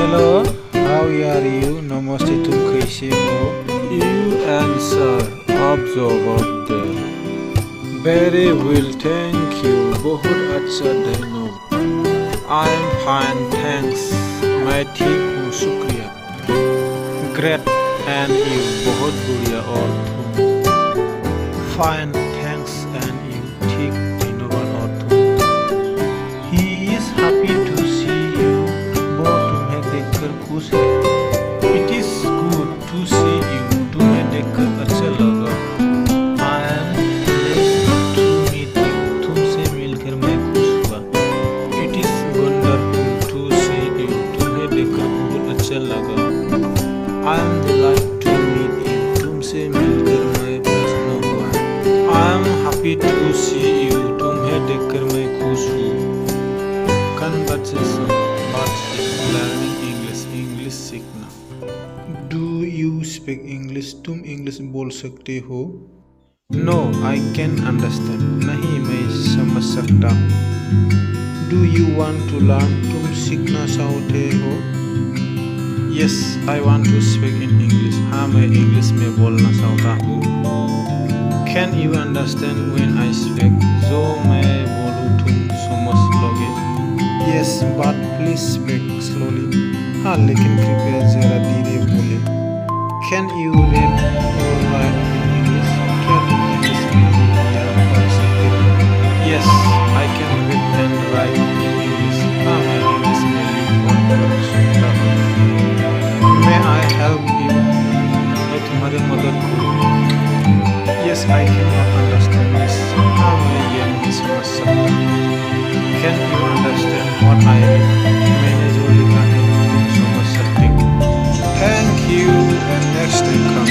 Hello, how are you? नमस्ते, तुम कैसे हो? You answer, observe there. Very well, thank you. बहुत अच्छा धन्यवाद. I'm fine, thanks. मैं ठीक हूँ, शुक्रिया. Great, and you? बहुत बढ़िया और तुम? Fine, thanks, and you? ठीक, धन्यवाद और तुम? He is happy to see you. वो तुम्हें देखकर खुश है. It is good to see you. तुम्हें देखकर अच्छा लगा. I am pleased to meet you. तुमसे मिलकर मैं खुश हुआ. It is wonderful to see you. तुम्हें देखकर बहुत अच्छा लगा. I am delighted to meet you. तुमसे मिलकर मैं प्रसन्न हुआ. I am happy to see you. तुम्हें देखकर मैं खुश हूँ. Conversation, बातचीत, learning English, English सीखना. Do you speak English? तुम इंग्लिश बोल सकते हो? No, I can understand. नहीं, मैं समझ सकता हूँ. Do you want to learn? तुम सीखना चाहते हो? Yes, I want to speak in English. हाँ, मैं इंग्लिश में बोलना चाहता हूँ. Can you understand when I speak? जो मैं बोलूँ तुम समझ लोगे? Yes, but please speak slowly. हाँ, लेकिन कृपया जरा धीरे बोले. Can you read or write in English? क्या तुम इंग्लिश में लिखना या पढ़ सकते हो? Yes, I can read and write in English. हाँ, मैं इंग्लिश में लिख और पढ़ सकता हूँ. May I help you? मैं तुम्हारी मदद करूँ? Yes, I cannot understand this. हाँ, मैं ये नहीं समझ सकता. Can you understand what I read? मैंने जो लिखा है तुम समझ सकते हो. Thank you, and next time come.